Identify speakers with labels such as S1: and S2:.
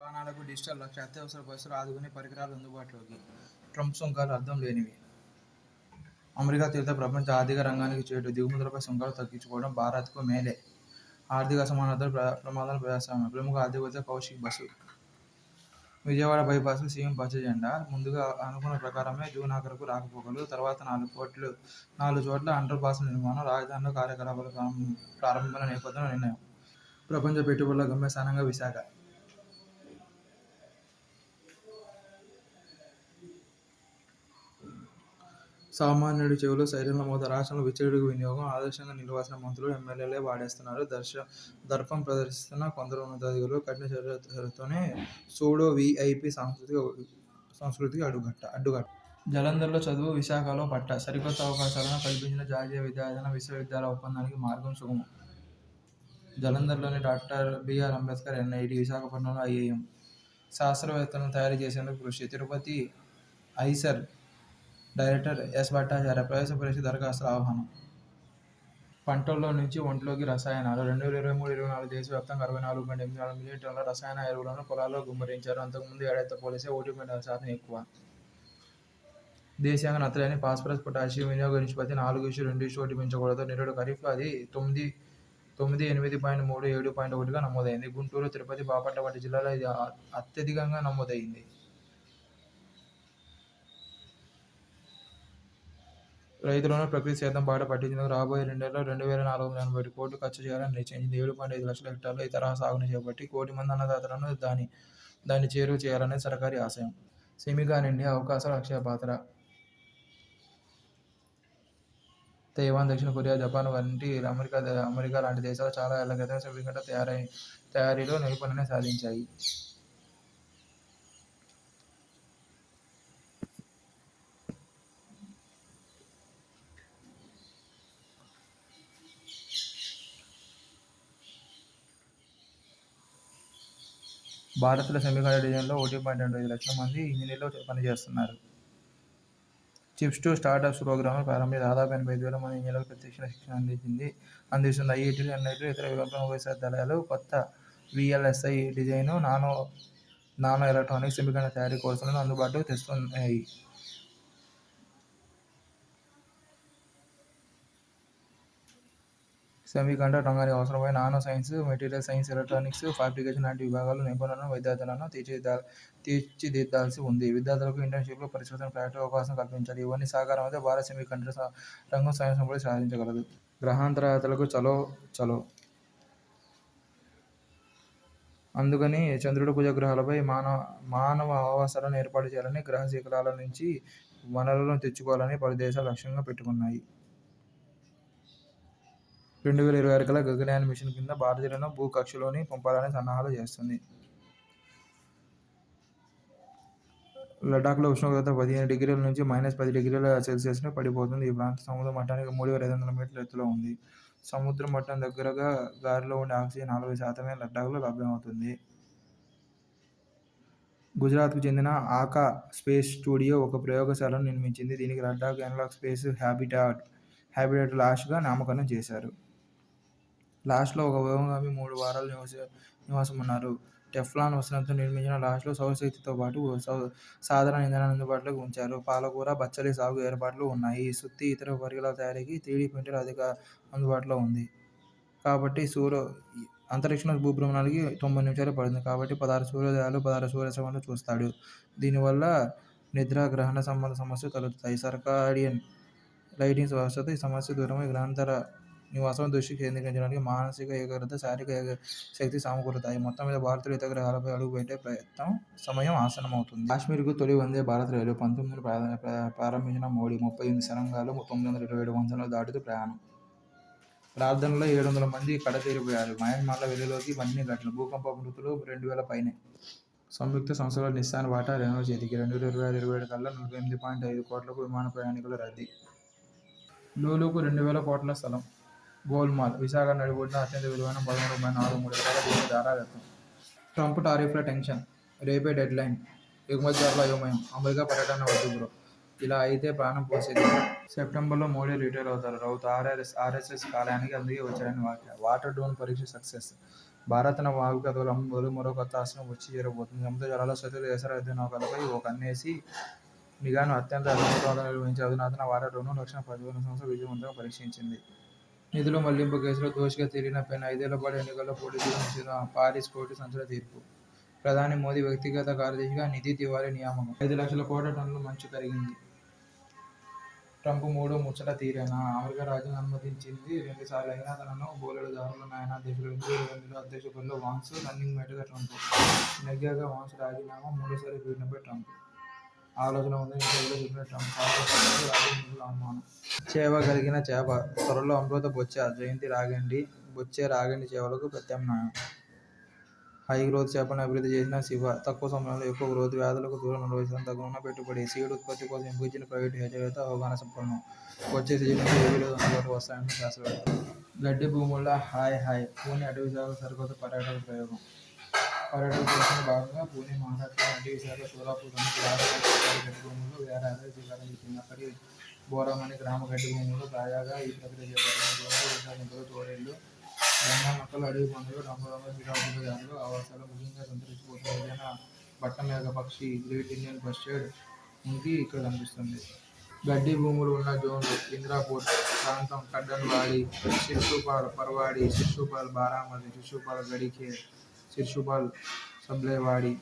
S1: వాహనాలకు డిజిటల్ లక్ష అత్యవసర బస్సులు ఆదుకునే పరికరాలు అందుబాటులోకి. ట్రంప్ సుంకాలు అర్థం లేనివి. అమెరికా తీరుతో ప్రపంచ ఆర్థిక రంగానికి చేటు. దిగుమతులపై సుంకాలు తగ్గించుకోవడం భారత్కు మేలే. ఆర్థిక అసమానతలు ప్రమాదాలు ప్రజాస్వామ్యం. ప్రముఖ ఆర్థికవేత్త కౌశిక్ బసు. విజయవాడ బైపాస్కు సీఎం పచ్చజెండా. ముందుగా అనుకున్న ప్రకారమే జూన్ ఆఖరుకు రాకపోకలు. తర్వాత 4 చోట్ల అండర్ పాస్ల నిర్మాణం. రాజధానిలో కార్యకలాపాల ప్రారంభమైన నేపథ్యంలో నిర్ణయం. ప్రపంచ పెట్టుబడుల గమ్యస్థానంగా విశాఖ. సామాన్యుడి చెవిలో సైరన్ల మోత. రాష్ట్రంలో విచ్చలవిడిగా వినియోగం. ఆదర్శంగా నిలవాల్సిన మంత్రులు, ఎమ్మెల్యేలే వాడేస్తున్నారు. దర్పం ప్రదర్శిస్తున్న కొందరు ఉన్నతాధికారులు. కఠిన చర్యలతోనే సూడో వీఐపీ సంస్కృతికి అడ్డుకట్ట. జలంధర్లో చదువు, విశాఖలో పట్ట. సరికొత్త అవకాశాలను కల్పించిన జాతీయ విద్యార్థి విశ్వవిద్యాలయ ఒప్పందానికి మార్గం సుగమం. జలంధర్లోని డాక్టర్ బిఆర్ అంబేద్కర్ ఎన్ఐటి, విశాఖపట్నంలో ఐఐఎం. శాస్త్రవేత్తలను తయారు చేసేందుకు కృషి. Tirupati IISER director S Bhattacharya. ప్రవేశ పరీక్ష దరఖాస్తుల ఆహ్వానం. పంటల్లో నుంచి ఒంట్లోకి రసాయనాలు. 2023-24 దేశవ్యాప్తంగా 64.84 మిలియన్ టన్నుల రసాయన ఎరువులను పొలాల్లో గుమ్మరించారు. అంతకుముందు ఏడాదితో పోలిస్తే 1.6% ఎక్కువ. దేశీయంగా నత్రజని, ఫాస్ఫరస్, పొటాషియం వినియోగ నిష్పత్తి 4:2:1 పెంచకూడదు. నిరుడు ఖరీఫ్లో అది 8.37.1గా నమోదైంది. గుంటూరు, తిరుపతి, బాపట్ల వంటి జిల్లాల్లో ఇది అత్యధికంగా నమోదైంది. రైతులను ప్రకృతి సేద్యం బాట పట్టించేందుకు రాబోయే 2 ఏళ్లలో 2,481 కోట్లు ఖర్చు చేయాలని నిశ్చయించింది. 7.5 లక్షల హెక్టార్లలో ఈ తరహా సాగును చేపట్టి 1 కోటి మంది అన్నదాతలను దాన్ని చేరువ చేయాలనేది సర్కారీ ఆశయం. సెమీకాన్ ఇండియా అవకాశాలు అక్షయ పాత్ర. తైవాన్, దక్షిణ కొరియా, జపాన్ వంటి అమెరికా లాంటి దేశాలు చాలా ఏళ్ల క్రితమే సెమీకండక్టర్ తయారీలో నైపుణ్యాన్ని సాధించాయి. భారత్లో సెమీకండక్టర్ డిజైన్లో 1.25 లక్షల మంది ఇంజనీర్లు పనిచేస్తున్నారు. చిప్స్ టు స్టార్టప్స్ ప్రోగ్రామ్ను ప్రారంభించి దాదాపు 85,000 మంది ఇంజనీర్లకు ప్రత్యక్ష శిక్షణ అందిస్తుంది. ఐఐటీలు, ఎన్ఐటీలు, ఇతర ప్రభుత్వ విశ్వవిద్యాలయాలు కొత్త VLSI design, nano electronics, semiconductor తయారీ కోర్సులను అందుబాటులోకి తెస్తున్నాయి. సెమీకండక్టర్ రంగానికి అవసరమైన nano science, material science, electronics, fabrication లాంటి విభాగాల్లో నిపుణులను విద్యార్థులను తీర్చిదిద్దాల్సి ఉంది. విద్యార్థులకు ఇంటర్న్షిప్లు, పరిశోధన, ప్రాజెక్టులకు అవకాశం కల్పించాలి. ఇవన్నీ సాకారమైతే భారత్ సెమీకండక్టర్ రంగం స్వయం సమృద్ధి సాధించగలదు. గ్రహాంతరయాత్రలకు చలో. అందుకని చంద్రుడు, కుజగ్రహాలపై మానవ ఆవాసాలను ఏర్పాటు చేయాలని, గ్రహ శిఖరాల నుంచి వనరులను తెచ్చుకోవాలని పలు దేశాలు లక్ష్యంగా పెట్టుకున్నాయి. 2026 కల్లా గగన్యాన్ మిషన్ కింద భారతీయులను భూకక్షలోకి పంపాలని సన్నాహాలు చేస్తుంది. లడాఖ్లో ఉష్ణోగ్రత 15 డిగ్రీల నుంచి -10 డిగ్రీల సెల్సియస్ను పడిపోతుంది. ఈ ప్రాంతం సముద్ర మట్టానికి 3,500 మీటర్ల ఎత్తులో ఉంది. సముద్ర మట్టం దగ్గరగా గాలిలో ఉండే ఆక్సిజన్ 40% లడాఖ్లో లభ్యమవుతుంది. గుజరాత్కు చెందిన ఆకా స్పేస్ స్టూడియో ఒక ప్రయోగశాలను నిర్మించింది. దీనికి లడాఖ్ ఎన్లాక్ స్పేస్ హ్యాబిటాట్ లాష్గా నామకరణం చేశారు. లాష్లో ఒక వ్యోమగామి 3 వారాలు నివాసమున్నారు. టెఫ్లాన్ వస్త్రంతో నిర్మించిన లాష్లో సౌరశక్తితో పాటు సాధారణ ఇంధనాన్ని అందుబాటులోకి ఉంచారు. పాలకూర, బచ్చలి సాగు ఏర్పాట్లు ఉన్నాయి. సుత్తి, ఇతర పరికరాల తయారీకి 3D ప్రింటర్ అందుబాటులో ఉంది. కాబట్టి అంతరిక్షంలో భూభ్రమణానికి 90 నిమిషాలే పడుతుంది. కాబట్టి 16 సూర్యోదయాలు, 16 సూర్యాస్తమయాలు చూస్తాడు. దీనివల్ల నిద్రాగ్రహణ సంబంధ సమస్యలు తలెత్తుతాయి. సర్కాడియన్ లైటింగ్ వ్యవస్థతో ఈ సమస్య దూరమై గ్రహాంతర నివాసంపై దృష్టి కేంద్రీకరించడానికి మానసిక ఏకాగ్రత, శారీరక శక్తి సమకూరుతాయి. మొత్తం మీద భారతీయులు ఇతర గ్రహాలపై అడుగుపెట్టే సమయం ఆసన్నమవుతుంది. కాశ్మీర్కు తొలి వందే భారత్ రైలు 19 ప్రారంభించిన మోడీ. 38 సొరంగాలు, 927 వంతెనలు దాటుతూ ప్రయాణం. ప్రార్థనలో 700 మంది కడతేరిపోయారు. మయన్మార్లో వెలుగులోకి బన్నీ ఘటన. భూకంప మృతులు 2,000 పైనే. సంయుక్త సంస్థలో నిస్సాన్, బాటా, రెనో చేతికి. 2026-27 కల్లా 48.5 కోట్లకు విమాన ప్రయాణికుల రద్దీ. లూలుకు 2,000 కోట్ల స్థలం. గోల్మాల్. విశాఖ నడిబొడ్డున అత్యంత విలువైన 13.43 ఎకరాల భూమి ధారాదత్తం. ట్రంప్ టారిఫ్ల టెన్షన్. రేపే డెడ్లైన్. ఎగుమతిదారుల అయోమయం. అమెరికా పర్యటన వద్దు బ్రో. ఇలా అయితే ప్రాణం పోసేది. సెప్టెంబర్లో మోడీ రిటైర్ అవుతారు. రౌత్ ఆర్ఎస్ఎస్ కాలానికి అందుకే వచ్చారని వ్యాఖ్య. వాటర్ డౌన్ పరీక్ష సక్సెస్. భారతన వాయుకథలం మొదలు మరో కొత్త ఆశ్రమం వచ్చి చేరబోతుంది. సముద్ర జలాల్లో శత్రులు ఎసర యుద్ధ నౌకలపై ఓ కన్నేసి నిఘాను అత్యంత అధునాతనంగా నిర్వహించే అధునాతన వాటర్ డ్రోన్‌ను రక్షణ పరిశోధన సంస్థ విజయవంతంగా పరీక్షించింది. నిధుల మళ్లింపు కేసులో దోషిగా తేలిన పెన్ 5 ఏళ్ల పాటు ఎన్నికల్లో పోటీ చేయడం నిషేధం పారిస్ కోర్టు సంచలన తీర్పు. ప్రధాని మోదీ వ్యక్తిగత కార్యదర్శిగా నిధి తివారీ నియామకం. 5,00,000 కోట్ల టన్నుల మంచు కరిగింది. ట్రంప్ మూడో ముచ్చట తీరేనా? అమెరికా రాజ్యాంగం అనుమతించింది 2 సార్లు. అయినా తనను బోలెడు దారులున్నాయన్న అధ్యక్షుడు. 2020లో అధ్యక్ష బరిలో వాన్స్, రన్నింగ్ మేట్‌గా ట్రంప్. నెగ్గాక వాన్స్ రాజీనామా, మూడోసారి పీఠంపై ట్రంప్. ఆలోచన ఉందని ఇంటర్వ్యూలో చెప్పిన ట్రంప్. శాస్త్రవేత్తలకు రాజనీతిజ్ఞుల అనుమానం. చేవ కలిగిన చేప త్వరలో అమృత బొచ్చ జయంతి రాగండి బొచ్చె రాగండి చేపలకు ప్రత్యామ్నాయం. హై గ్రోత్ చేపలను అభివృద్ధి చేసిన శివ. తక్కువ సమయంలో ఎక్కువ గ్రోత్, వ్యాధులకు దూరం 40 శాతం తగ్గనున్న పెట్టుబడి. సీడ్ ఉత్పత్తి కోసం ఎంపికించిన ప్రైవేటు హెచ్చరికలతో అవగాహన సంపన్నం. వచ్చే సీజన్ నుంచి ఏపీలో అందుబాటులోకి వస్తాయన్న శాస్త్రవేత్తలు. గడ్డి భూముల్లో హాయ్ హాయ్ పూణె అటవీ శాఖ సరికొత్త పర్యాటక ప్రయోగం. పర్యాటక ప్రదర్శనలో భాగంగా పూణె, మహారాష్ట్రలోని అటవీ శాఖ సోలాపూర్ నుంచి 50 ఎకరాల గడ్డి భూముల్లో వేలాది శ్రీకారం చుట్టింది. అక్కడి బోరమణి గ్రామ గడ్డి భూముల్లో తాజాగా ఈ ప్రక్రియ చేపట్టిన జోన్లు, వృషాజింకలు, తోడేళ్లు, బంగాళనక్కలు, అడవి పందులు, రంగురంగుల శ్రీకాకుళ జాతులు ఆవాసాలు ముఖ్యంగా సంతరించుకుపోతున్న ఏదైనా బట్టమేఘ పక్షి గ్రేట్ ఇండియన్ బస్టర్డ్ ఉనికి ఇక్కడ కనిపిస్తుంది. గడ్డి భూములు ఉన్న జోన్లు: ఇంద్రాపూర్ ప్రాంతం, కడ్డన్వాడి, శిర్షుపాల్, పర్వాడి, శిర్షుపాల్, బారామతి, శిర్షుపాల్, గడిఖేర్, శిర్షుపాల్, సబ్లేవాడి,